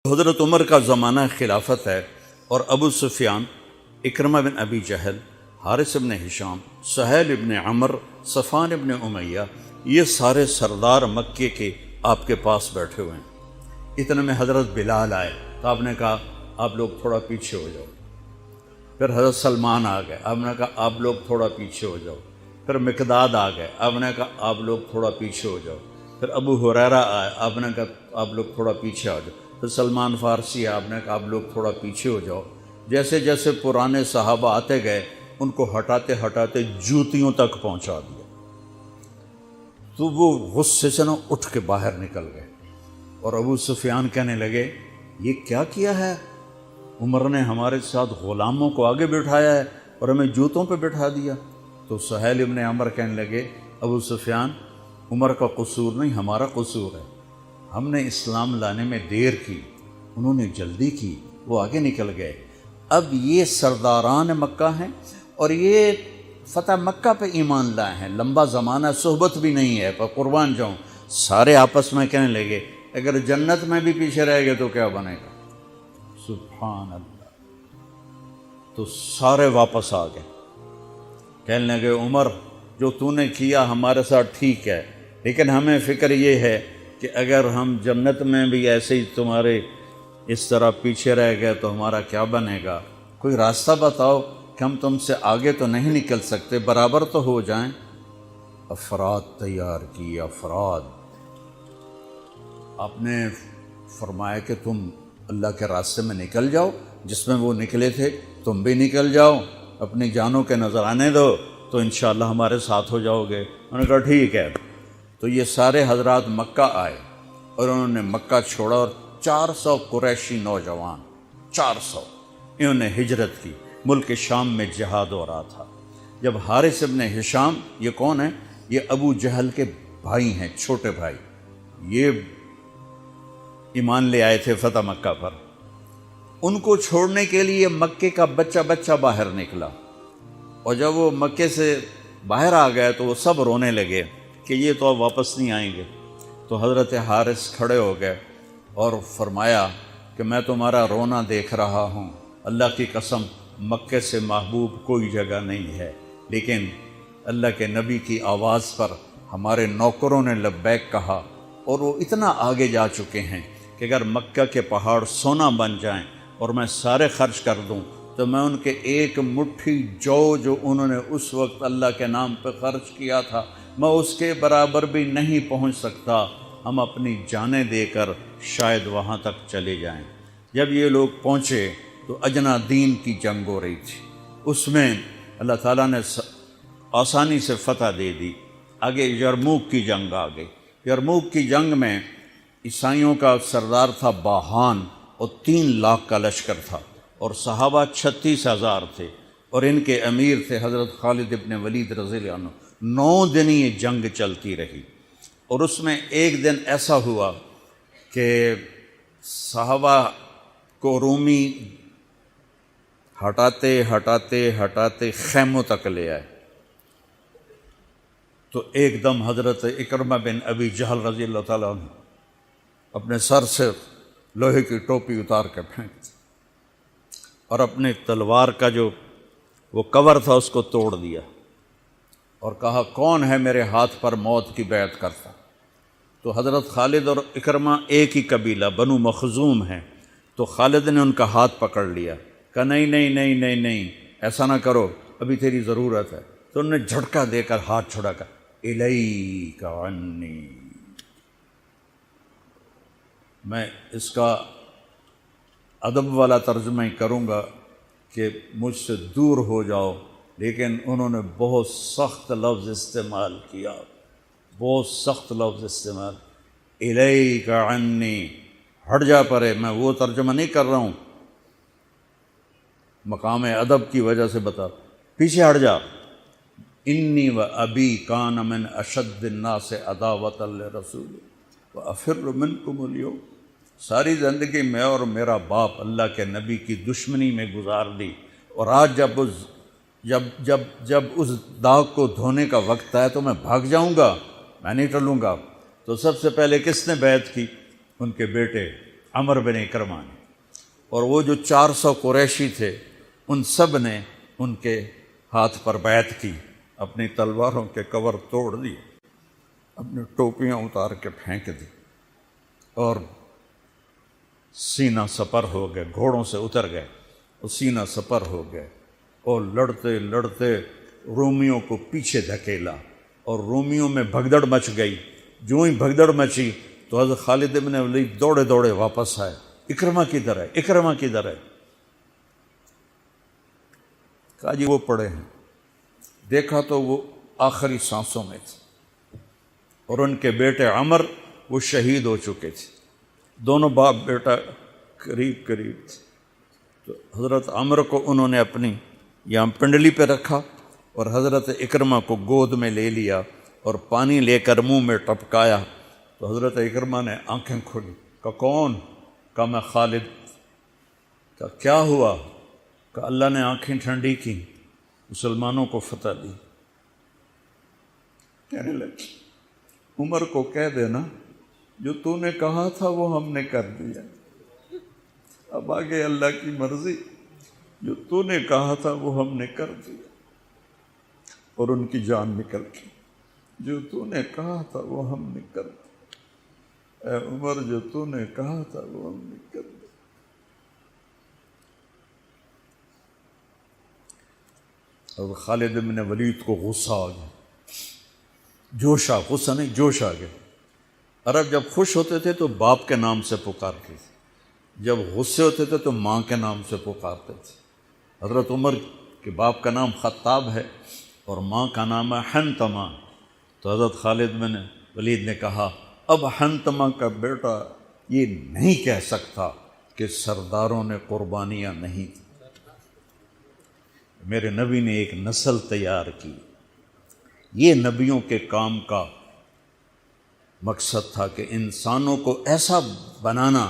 حضرت عمر کا زمانہ خلافت ہے اور ابو سفیان، اکرمہ بن ابی جہل، حارث بن ہشام، سہیل بن عمر، صفوان بن امیہ، یہ سارے سردار مکے کے آپ کے پاس بیٹھے ہوئے ہیں۔ اتنے میں حضرت بلال آئے تو آپ نے کہا آپ لوگ تھوڑا پیچھے ہو جاؤ۔ پھر حضرت سلمان آ گئے، آپ نے کہا آپ لوگ تھوڑا پیچھے ہو جاؤ۔ پھر مقداد آ گئے، آپ نے کہا آپ لوگ تھوڑا پیچھے ہو جاؤ۔ پھر ابو ہریرہ آئے، آپ نے کہا آپ لوگ تھوڑا پیچھے آ جاؤ۔ پھر سلمان فارسی آپ نے کہا آپ لوگ تھوڑا پیچھے ہو جاؤ۔ جیسے جیسے پرانے صحابہ آتے گئے ان کو ہٹاتے ہٹاتے جوتیوں تک پہنچا دیا، تو وہ غصے سے نہ اٹھ کے باہر نکل گئے۔ اور ابو سفیان کہنے لگے یہ کیا کیا ہے، عمر نے ہمارے ساتھ غلاموں کو آگے بٹھایا ہے اور ہمیں جوتوں پہ بٹھا دیا۔ تو سہیل ابن عمر کہنے لگے ابو سفیان، عمر کا قصور نہیں ہمارا قصور ہے، ہم نے اسلام لانے میں دیر کی، انہوں نے جلدی کی، وہ آگے نکل گئے۔ اب یہ سرداران مکہ ہیں اور یہ فتح مکہ پہ ایمان لائے ہیں، لمبا زمانہ صحبت بھی نہیں ہے، پر قربان جاؤں۔ سارے آپس میں کہنے لگے اگر جنت میں بھی پیچھے رہ گئے تو کیا بنے گا؟ سبحان اللہ۔ تو سارے واپس آ گئے، کہنے لگے عمر جو تو نے کیا ہمارے ساتھ ٹھیک ہے، لیکن ہمیں فکر یہ ہے کہ اگر ہم جنت میں بھی ایسے ہی تمہارے اس طرح پیچھے رہ گئے تو ہمارا کیا بنے گا؟ کوئی راستہ بتاؤ کہ ہم تم سے آگے تو نہیں نکل سکتے، برابر تو ہو جائیں۔ افراد تیار کی، افراد۔ آپ نے فرمایا کہ تم اللہ کے راستے میں نکل جاؤ، جس میں وہ نکلے تھے تم بھی نکل جاؤ، اپنی جانوں کے نذرانے دو تو انشاءاللہ ہمارے ساتھ ہو جاؤ گے۔ انہوں نے کہا ٹھیک ہے۔ تو یہ سارے حضرات مکہ آئے اور انہوں نے مکہ چھوڑا، اور 400 قریشی نوجوان، 400 انہوں نے ہجرت کی۔ ملک شام میں جہاد ہو رہا تھا۔ جب حارث ابن ہشام، یہ کون ہیں؟ یہ ابو جہل کے بھائی ہیں، چھوٹے بھائی، یہ ایمان لے آئے تھے فتح مکہ پر۔ ان کو چھوڑنے کے لیے مکے کا بچہ بچہ باہر نکلا، اور جب وہ مکے سے باہر آ گئے تو وہ سب رونے لگے کہ یہ تو اب واپس نہیں آئیں گے۔ تو حضرت حارث کھڑے ہو گئے اور فرمایا کہ میں تمہارا رونا دیکھ رہا ہوں، اللہ کی قسم مکے سے محبوب کوئی جگہ نہیں ہے، لیکن اللہ کے نبی کی آواز پر ہمارے نوکروں نے لبیک کہا، اور وہ اتنا آگے جا چکے ہیں کہ اگر مکہ کے پہاڑ سونا بن جائیں اور میں سارے خرچ کر دوں تو میں ان کے ایک مٹھی جو انہوں نے اس وقت اللہ کے نام پہ خرچ کیا تھا، میں اس کے برابر بھی نہیں پہنچ سکتا۔ ہم اپنی جانیں دے کر شاید وہاں تک چلے جائیں۔ جب یہ لوگ پہنچے تو اجنا دین کی جنگ ہو رہی تھی، اس میں اللہ تعالیٰ نے آسانی سے فتح دے دی۔ آگے یرموک کی جنگ آ گئی۔ یرموک کی جنگ میں عیسائیوں کا سردار تھا باہان، اور 3 لاکھ کا لشکر تھا، اور صحابہ 36,000 تھے، اور ان کے امیر تھے حضرت خالد ابن ولید رضی اللہ عنہ۔ 9 دن یہ جنگ چلتی رہی، اور اس میں ایک دن ایسا ہوا کہ صحابہ کو رومی ہٹاتے ہٹاتے ہٹاتے خیموں تک لے آئے۔ تو ایک دم حضرت اکرمہ بن ابی جہل رضی اللہ تعالیٰ عنہ اپنے سر سے لوہے کی ٹوپی اتار کے پھینک دی، اور اپنے تلوار کا جو وہ کور تھا اس کو توڑ دیا، اور کہا کون ہے میرے ہاتھ پر موت کی بیعت کرتا؟ تو حضرت خالد اور اکرمہ ایک ہی قبیلہ بنو مخزوم ہیں، تو خالد نے ان کا ہاتھ پکڑ لیا، کہا نہیں نہیں نہیں نہیں نہیں، ایسا نہ کرو، ابھی تیری ضرورت ہے۔ تو انہوں نے جھٹکا دے کر ہاتھ چھڑا کر الیک عنی، میں اس کا ادب والا ترجمہ ہی کروں گا کہ مجھ سے دور ہو جاؤ، لیکن انہوں نے بہت سخت لفظ استعمال کیا، بہت سخت لفظ استعمال، الیک عنی، ہٹ جا پرے۔ میں وہ ترجمہ نہیں کر رہا ہوں، مقام ادب کی وجہ سے بتا، پیچھے ہٹ جا۔ انی و ابی کان من اشد الناس عداوۃ لرسول وافر منکم اليوم، ساری زندگی میں اور میرا باپ اللہ کے نبی کی دشمنی میں گزار دی، اور آج جب اس داغ کو دھونے کا وقت آئے تو میں بھاگ جاؤں گا، میں نہیں ٹلوں گا۔ تو سب سے پہلے کس نے بیعت کی؟ ان کے بیٹے عمر بن اکرمہ نے، اور وہ جو 400 قریشی تھے ان سب نے ان کے ہاتھ پر بیعت کی، اپنی تلواروں کے کور توڑ دیے، اپنی ٹوپیاں اتار کے پھینک دی اور سینہ سپر ہو گئے، گھوڑوں سے اتر گئے اور سینہ سپر ہو گئے، اور لڑتے لڑتے رومیوں کو پیچھے دھکیلا اور رومیوں میں بھگدڑ مچ گئی۔ جو ہی بھگدڑ مچی تو حضرت خالد بن ولید دوڑے دوڑے واپس آئے، اکرمہ کدھر ہے، اکرمہ کدھر ہے؟ کہا جی وہ پڑے ہیں۔ دیکھا تو وہ آخری سانسوں میں تھے، اور ان کے بیٹے عمر وہ شہید ہو چکے تھے، دونوں باپ بیٹا قریب قریب تھے۔ تو حضرت عمر کو انہوں نے اپنی یہاں پنڈلی پہ رکھا اور حضرت اکرمہ کو گود میں لے لیا اور پانی لے کر منہ میں ٹپکایا۔ تو حضرت اکرمہ نے آنکھیں کھولی، کہا کون؟ کہا میں خالد۔ کہا کیا ہوا؟ کہا اللہ نے آنکھیں ٹھنڈی کی، مسلمانوں کو فتح دی۔ کہنے لگے عمر کو کہہ دینا جو تو نے کہا تھا وہ ہم نے کر دیا، اب آگے اللہ کی مرضی، جو تو نے کہا تھا وہ ہم نے کر دیا۔ اور ان کی جان نکل گئی، جو تو نے کہا تھا وہ ہم نے کر دیا، اے عمر جو تو نے کہا تھا وہ ہم نے کر دیا۔ اور خالد بن ولید کو غصہ آ گیا، جوش آ، غصہ نہیں جوش آ گیا۔ عرب جب خوش ہوتے تھے تو باپ کے نام سے پکارتے تھے، جب غصے ہوتے تھے تو ماں کے نام سے پکارتے تھے۔ حضرت عمر کے باپ کا نام خطاب ہے اور ماں کا نام ہے حنتمہ۔ تو حضرت خالد بن ولید نے کہا اب حنتمہ کا بیٹا یہ نہیں کہہ سکتا کہ سرداروں نے قربانیاں نہیں دی۔ میرے نبی نے ایک نسل تیار کی، یہ نبیوں کے کام کا مقصد تھا کہ انسانوں کو ایسا بنانا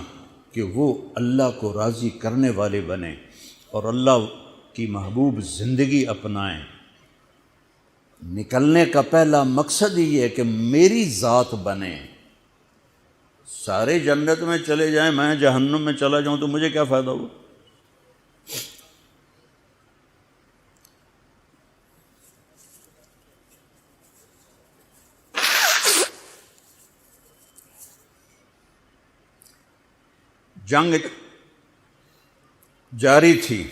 کہ وہ اللہ کو راضی کرنے والے بنیں اور اللہ کی محبوب زندگی اپنائیں۔ نکلنے کا پہلا مقصد ہی ہے کہ میری ذات بنے۔ سارے جنت میں چلے جائیں، میں جہنم میں چلا جاؤں تو مجھے کیا فائدہ ہوا؟ جنگ جاری تھی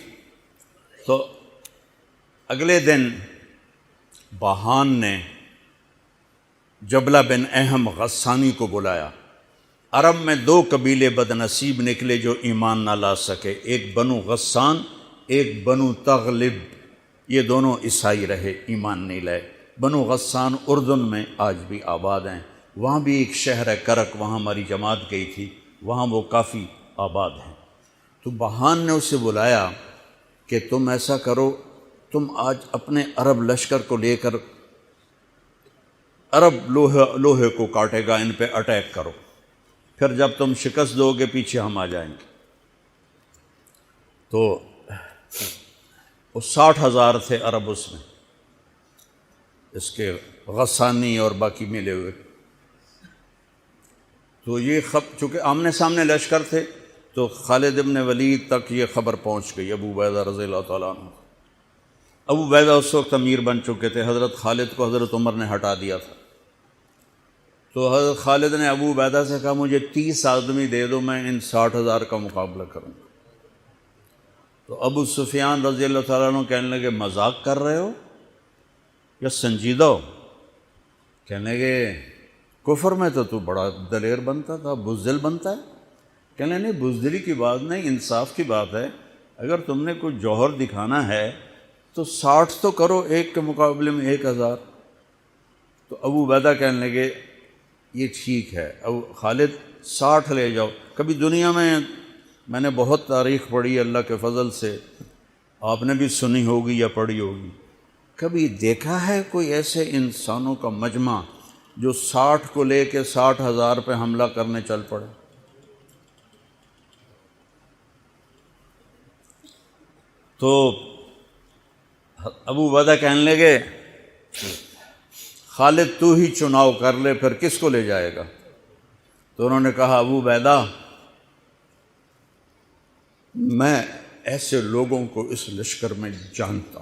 تو اگلے دن بہان نے جبلہ بن اہم غسانی کو بلایا۔ عرب میں 2 قبیلے بد نصیب نکلے جو ایمان نہ لا سکے، ایک بنو غسان، ایک بنو تغلب۔ یہ دونوں عیسائی رہے، ایمان نہیں لائے۔ بنو غسان اردن میں آج بھی آباد ہیں، وہاں بھی ایک شہر ہے کرک، وہاں ہماری جماعت گئی تھی، وہاں وہ کافی آباد ہیں۔ تو بہان نے اسے بلایا کہ تم ایسا کرو، تم آج اپنے عرب لشکر کو لے کر، عرب لوہے کو کاٹے گا، ان پہ اٹیک کرو، پھر جب تم شکست دو گے پیچھے ہم آ جائیں گے۔ تو وہ 60,000 تھے عرب اس میں، اس کے غسانی اور باقی ملے ہوئے۔ تو یہ چونکہ آمنے سامنے لشکر تھے تو خالد بن ولید تک یہ خبر پہنچ گئی، ابو عبیدہ رضی اللہ تعالیٰ عنہ۔ ابو عبیدہ اس وقت امیر بن چکے تھے، حضرت خالد کو حضرت عمر نے ہٹا دیا تھا۔ تو حضرت خالد نے ابو عبیدہ سے کہا مجھے 30 آدمی دے دو، میں ان 60,000 کا مقابلہ کروں گا۔ تو ابو سفیان رضی اللہ تعالیٰ عنہ کہنے لگے مذاق کر رہے ہو یا سنجیدہ ہو؟ کہنے لگے کفر میں تو بڑا دلیر بنتا تھا، بزدل بنتا ہے۔ کہنے نہیں، بزدلی کی بات نہیں، انصاف کی بات ہے۔ اگر تم نے کوئی جوہر دکھانا ہے تو 60 تو کرو، ایک کے مقابلے میں 1,000۔ تو ابو عبیدہ کہنے لگے یہ ٹھیک ہے، ابو خالد 60 لے جاؤ۔ کبھی دنیا میں نے بہت تاریخ پڑھی اللہ کے فضل سے، آپ نے بھی سنی ہوگی یا پڑھی ہوگی، کبھی دیکھا ہے کوئی ایسے انسانوں کا مجمع جو 60 کو لے کے 60,000 پہ حملہ کرنے چل پڑے؟ تو ابو عبیدہ کہنے لگے خالد تو ہی چناؤ کر لے، پھر کس کو لے جائے گا؟ تو انہوں نے کہا ابو عبیدہ میں ایسے لوگوں کو اس لشکر میں جانتا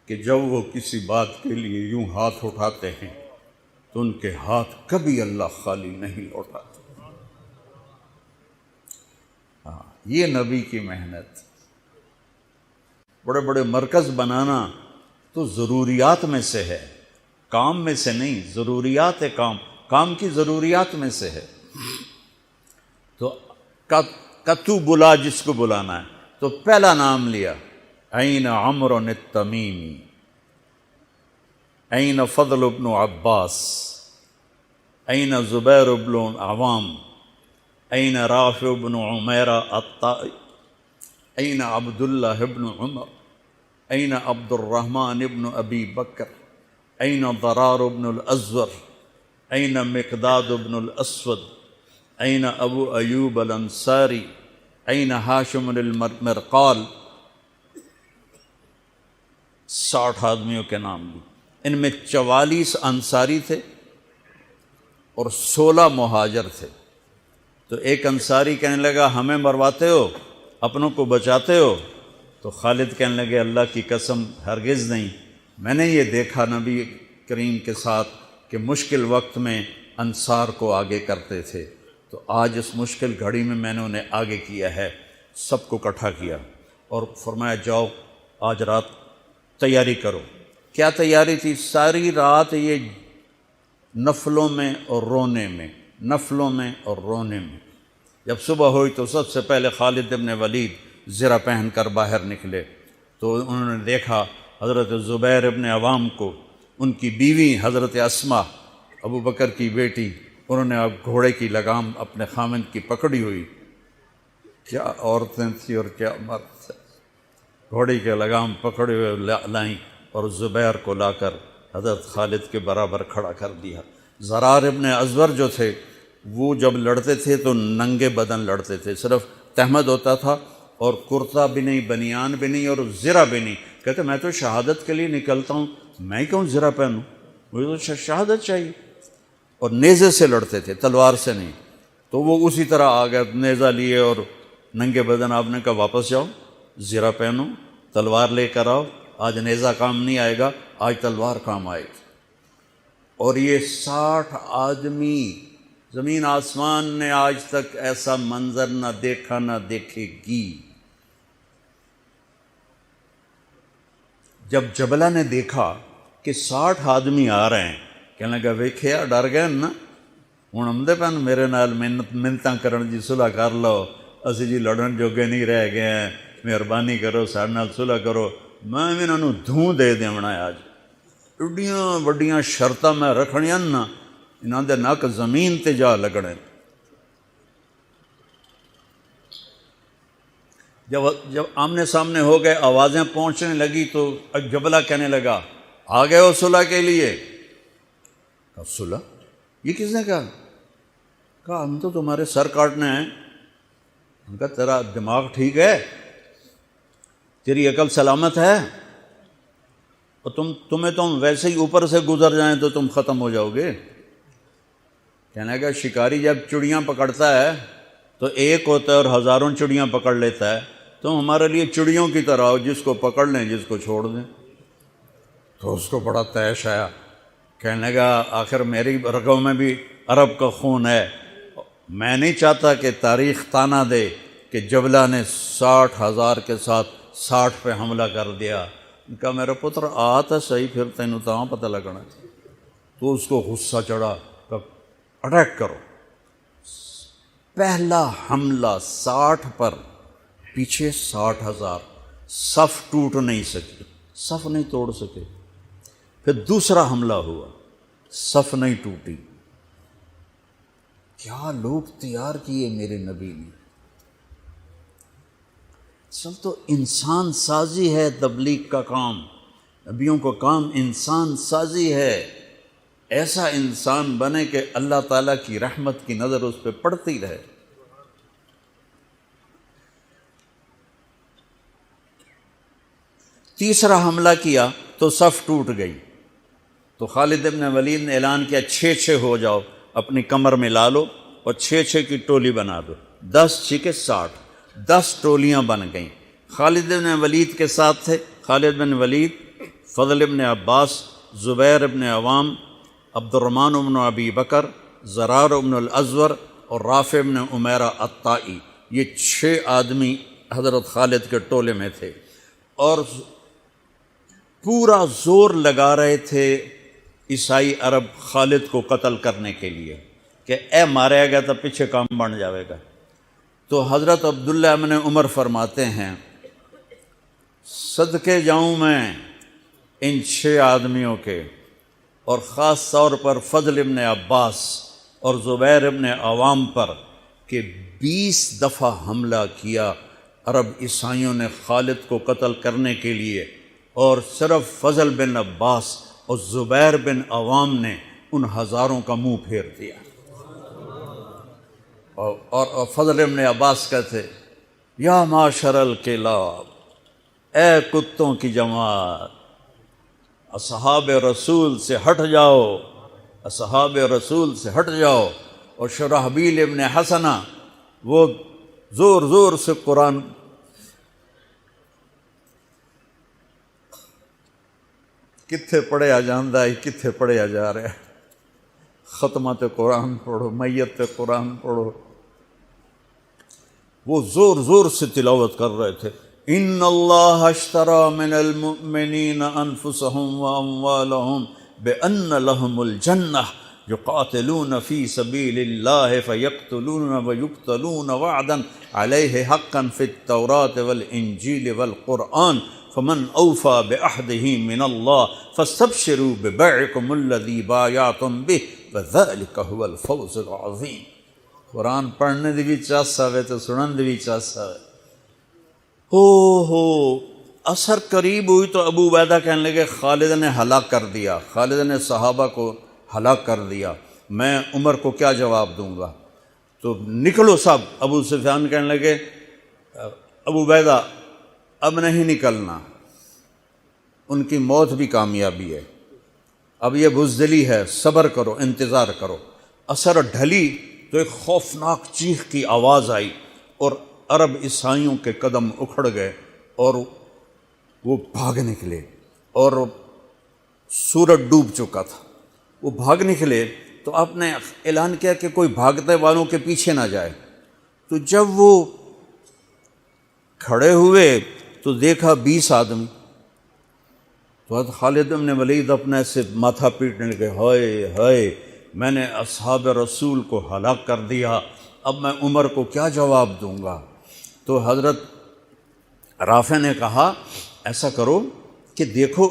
کہ جب وہ کسی بات کے لیے یوں ہاتھ اٹھاتے ہیں تو ان کے ہاتھ کبھی اللہ خالی نہیں لوٹاتے۔ ہاں، یہ نبی کی محنت۔ بڑے بڑے مرکز بنانا تو ضروریات میں سے ہے، کام میں سے نہیں، ضروریات ہے، کام کی ضروریات میں سے ہے۔ تو کتو بلا جس کو بلانا ہے تو پہلا نام لیا، این عمرو التمیمی، این فضل بن عباس، این زبیر بن عوام، این رافع بن عمیرہ الطائی، این عبداللہ بن عمر، این عبد الرحمن بن ابی بکر، این ضرار بن الازور، این مقداد بن الاسود، این ابو ایوب الانصاری، این ہاشم المرقال۔ 60 آدمیوں کے نام لی۔ ان میں 44 انصاری تھے اور 16 مہاجر تھے۔ تو ایک انصاری کہنے لگا ہمیں مرواتے ہو، اپنوں کو بچاتے ہو؟ تو خالد کہنے لگے اللہ کی قسم ہرگز نہیں، میں نے یہ دیکھا نبی کریم کے ساتھ کہ مشکل وقت میں انصار کو آگے کرتے تھے، تو آج اس مشکل گھڑی میں نے انہیں آگے کیا ہے۔ سب کو اکٹھا کیا اور فرمایا جاؤ آج رات تیاری کرو۔ کیا تیاری تھی؟ ساری رات یہ نفلوں میں اور رونے میں، نفلوں میں اور رونے میں۔ جب صبح ہوئی تو سب سے پہلے خالد بن ولید زرہ پہن کر باہر نکلے تو انہوں نے دیکھا حضرت زبیر بن عوام کو، ان کی بیوی حضرت اسماء ابو بکر کی بیٹی، انہوں نے اب گھوڑے کی لگام اپنے خامند کی پکڑی ہوئی۔ کیا عورتیں تھیں اور کیا مرد تھے، گھوڑے کی لگام پکڑے ہوئے لائیں اور زبیر کو لا کر حضرت خالد کے برابر کھڑا کر دیا۔ ضرار ابن ازور جو تھے وہ جب لڑتے تھے تو ننگے بدن لڑتے تھے، صرف تہمد ہوتا تھا اور کرتا بھی نہیں، بنیان بھی نہیں اور زرہ بھی نہیں۔ کہتے میں تو شہادت کے لیے نکلتا ہوں، میں کیوں زرہ پہنوں، مجھے تو شہادت چاہیے۔ اور نیزے سے لڑتے تھے، تلوار سے نہیں۔ تو وہ اسی طرح آ گئے، نیزہ لیے اور ننگے بدن۔ آپ نے کہا واپس جاؤ، زرہ پہنو، تلوار لے کر آؤ، آج نیزہ کام نہیں آئے گا، آج تلوار کام آئے گی۔ اور یہ 60 آدمی، زمین آسمان نے آج تک ایسا منظر نہ دیکھا نہ دیکھے گی۔ جب جبلہ نے دیکھا کہ 60 آدمی آ رہے ہیں، کہنے لگا ویکھیا ڈر گئے نا، ہوں آمدے پن میرے نال منتاں کرن جی صلح کر لو، اسی جی لڑن جوگے نہیں رہ گئے ہیں، مہربانی کرو سارے نال صلح کرو۔ میں بھی انہوں دھوں دے دیونا ہے آج، ایڈیاں وڈیاں شرطاں میں رکھنیاں نا، انہاں دے نک زمین تے جا لگنے۔ جب آمنے سامنے ہو گئے، آوازیں پہنچنے لگی تو جبلہ کہنے لگا آ گئے ہو صلح کے لیے؟ کہا صلح؟ یہ کس نے کہا؟ کہا ہم تو تمہارے سر کاٹنے ہیں۔ ان کا تیرا دماغ ٹھیک ہے، تیری عقل سلامت ہے، اور تمہیں تم ویسے ہی اوپر سے گزر جائیں تو تم ختم ہو جاؤ گے۔ کہنے کا شکاری جب چڑیاں پکڑتا ہے تو ایک ہوتا ہے اور ہزاروں چڑیاں پکڑ لیتا ہے، تم ہمارے لیے چڑیوں کی طرح ہو، جس کو پکڑ لیں جس کو چھوڑ دیں۔ تو اس کو بڑا طیش آیا، کہنے لگا آخر میری رگوں میں بھی عرب کا خون ہے، میں نہیں چاہتا کہ تاریخ تانا دے کہ جبلہ نے 60,000 کے ساتھ 60 پہ حملہ کر دیا۔ ان کا میرا پتر آ تو صحیح، پھر تینوں تاں پتہ لگنا۔ تو اس کو غصہ چڑھا، اٹیک کرو۔ پہلا حملہ 60 پر، پیچھے 60,000، صف ٹوٹ نہیں سکی، صف نہیں توڑ سکے۔ پھر دوسرا حملہ ہوا، صف نہیں ٹوٹی۔ کیا لوگ تیار کیے میرے نبی نے۔ اصل تو انسان سازی ہے تبلیغ کا کام، نبیوں کا کام انسان سازی ہے۔ ایسا انسان بنے کہ اللہ تعالیٰ کی رحمت کی نظر اس پہ پڑتی رہے۔ تیسرا حملہ کیا تو صف ٹوٹ گئی، تو خالد بن ولید نے اعلان کیا 6 ہو جاؤ، اپنی کمر میں لا لو اور 6 کی ٹولی بنا دو، 10 6 60۔ 10 ٹولیاں بن گئیں۔ خالد بن ولید کے ساتھ تھے خالد بن ولید، فضل بن عباس، زبیر بن عوام، عبد الرحمن بن ابی بکر، زرار بن الازور اور رافع بن عمیرہ الطائی۔ یہ 6 آدمی حضرت خالد کے ٹولے میں تھے، اور پورا زور لگا رہے تھے عیسائی عرب خالد کو قتل کرنے کے لیے کہ اے مارے گا تو پیچھے کام بن جاوے گا۔ تو حضرت عبداللہ بن عمر فرماتے ہیں صدقے جاؤں میں ان 6 آدمیوں کے، اور خاص طور پر فضل ابن عباس اور زبیر ابن عوام پر، کہ 20 دفعہ حملہ کیا عرب عیسائیوں نے خالد کو قتل کرنے کے لیے، اور صرف فضل بن عباس اور زبیر بن عوام نے ان ہزاروں کا منہ پھیر دیا۔ اور فضل بن عباس کہتے یا معاشر الکلاب، اے کتوں کی جماعت، اصحاب رسول سے ہٹ جاؤ، اصحاب رسول سے ہٹ جاؤ۔ اور شرحبیل ابن حسنہ وہ زور زور سے قرآن کتھے پڑھیا جاندہ ہے، کتھے پڑھیا جا رہا ہے، ختمات قرآن پڑھو، میت قرآن پڑھو، وہ زور زور سے تلاوت کر رہے تھے۔ ان اللہ اشترى من المؤمنین انفسهم واموالهم بان لهم الجنہ یقاتلون فی سبیل اللہ فیقتلون ویقتلون وعدا علیہ حقا فی التوراة والانجیل والقرآن فمن اوفى بعہدہ من اللہ فاستبشروا ببیعکم الذی بایعتم بہ وذلک هو الفوز العظیم۔ قرآن پڑھنے دی بھی چاسا ہوئے تو سنن دی بھی چاسا ہوئے۔ ہو اثر قریب ہوئی تو ابو عبیدہ کہنے لگے خالد نے ہلاک کر دیا، خالد نے صحابہ کو ہلاک کر دیا، میں عمر کو کیا جواب دوں گا؟ تو نکلو سب۔ ابو سفیان کہنے لگے ابو عبیدہ اب نہیں نکلنا، ان کی موت بھی کامیابی ہے، اب یہ بزدلی ہے، صبر کرو، انتظار کرو۔ اثر ڈھلی تو ایک خوفناک چیخ کی آواز آئی، اور عرب عیسائیوں کے قدم اکھڑ گئے اور وہ بھاگ نکلے، اور سورج ڈوب چکا تھا۔ وہ بھاگ نکلے تو آپ نے اعلان کیا کہ کوئی بھاگتے والوں کے پیچھے نہ جائے۔ تو جب وہ کھڑے ہوئے تو دیکھا 20 آدمی، تو حضرت خالد بن ولید اپنے سے ماتھا پیٹنے لگے، ہائے ہائے میں نے اصحاب رسول کو ہلاک کر دیا، اب میں عمر کو کیا جواب دوں گا؟ تو حضرت رافع نے کہا ایسا کرو کہ دیکھو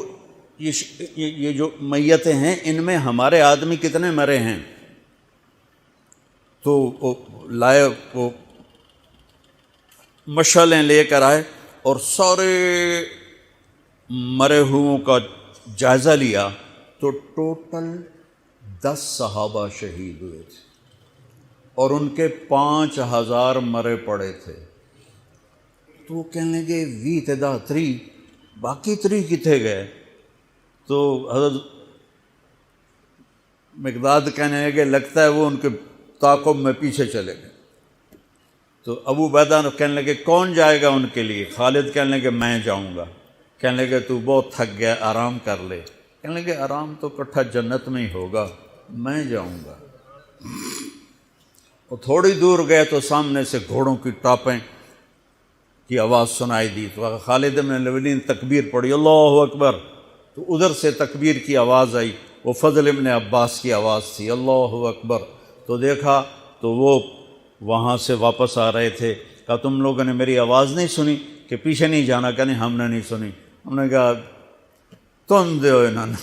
یہ جو میتیں ہیں ان میں ہمارے آدمی کتنے مرے ہیں؟ تو وہ لائے، وہ مشعلیں لے کر آئے اور سارے مرے ہوئوں کا جائزہ لیا، تو ٹوٹل 10 صحابہ شہید ہوئے تھے، اور ان کے 5000 مرے پڑے تھے۔ تو وہ کہنے لگے وی تدا 3 باقی 3 کتنے گئے؟ تو حضرت مقداد کہنے لگے لگتا ہے وہ ان کے تعاقب میں پیچھے چلے گئے۔ تو ابو عبیدہ کہنے لگے کون جائے گا ان کے لیے؟ خالد کہنے لگے میں جاؤں گا۔ کہنے لگے تو بہت تھک گیا، آرام کر لے۔ کہنے لگے آرام تو کٹھا جنت میں ہی ہوگا، میں جاؤں گا۔ وہ تھوڑی دور گئے تو سامنے سے گھوڑوں کی ٹاپیں کی آواز سنائی دی، تو خالد بن ولید نے تکبیر پڑھی، اللہ اکبر۔ تو ادھر سے تکبیر کی آواز آئی، وہ فضل ابن عباس کی آواز تھی، اللہ اکبر۔ تو دیکھا تو وہ وہاں سے واپس آ رہے تھے۔ کہا تم لوگوں نے میری آواز نہیں سنی کہ پیچھے نہیں جانا؟ کہ نہیں ہم نے نہیں سنی۔ ہم نے کہا تم دے انہوں نے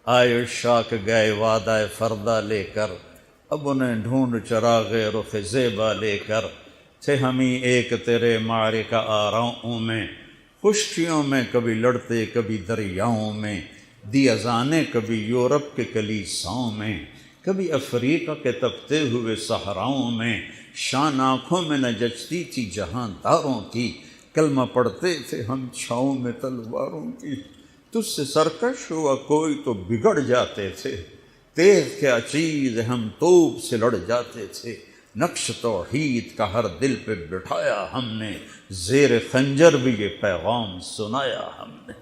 آئے شاک گئے وعدہ فردہ لے کر، اب انہیں ڈھونڈ چراغ رخ زیبا لے کر، تھے ہمیں ایک تیرے معرکہ آراؤں میں، خشکیوں میں کبھی لڑتے کبھی دریاؤں میں، دی اذانیں کبھی یورپ کے کلیساؤں میں، کبھی افریقہ کے تپتے ہوئے صحراؤں میں، شان آنکھوں میں نہ جچتی تھی جہاں داروں کی، کلمہ پڑھتے تھے ہم چھاؤں میں تلواروں کی، تجھ سے سرکش ہوا کوئی تو بگڑ جاتے تھے، تیغ کیا چیز ہم توپ سے لڑ جاتے تھے، نقش توحید کا ہر دل پہ بٹھایا ہم نے، زیر خنجر بھی یہ پیغام سنایا ہم نے۔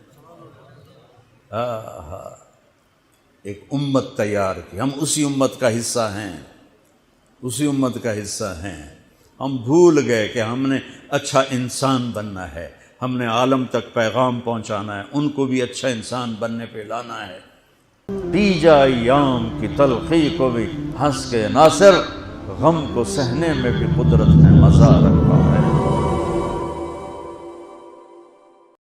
ایک امت تیار کی، ہم اسی امت کا حصہ ہیں، اسی امت کا حصہ ہیں۔ ہم بھول گئے کہ ہم نے اچھا انسان بننا ہے، ہم نے عالم تک پیغام پہنچانا ہے، ان کو بھی اچھا انسان بننے پہ لانا ہے۔ پی جا ایام کی تلخی کو بھی ہنس کے ناصر، غم کو سہنے میں بھی قدرت نے مزہ رکھا۔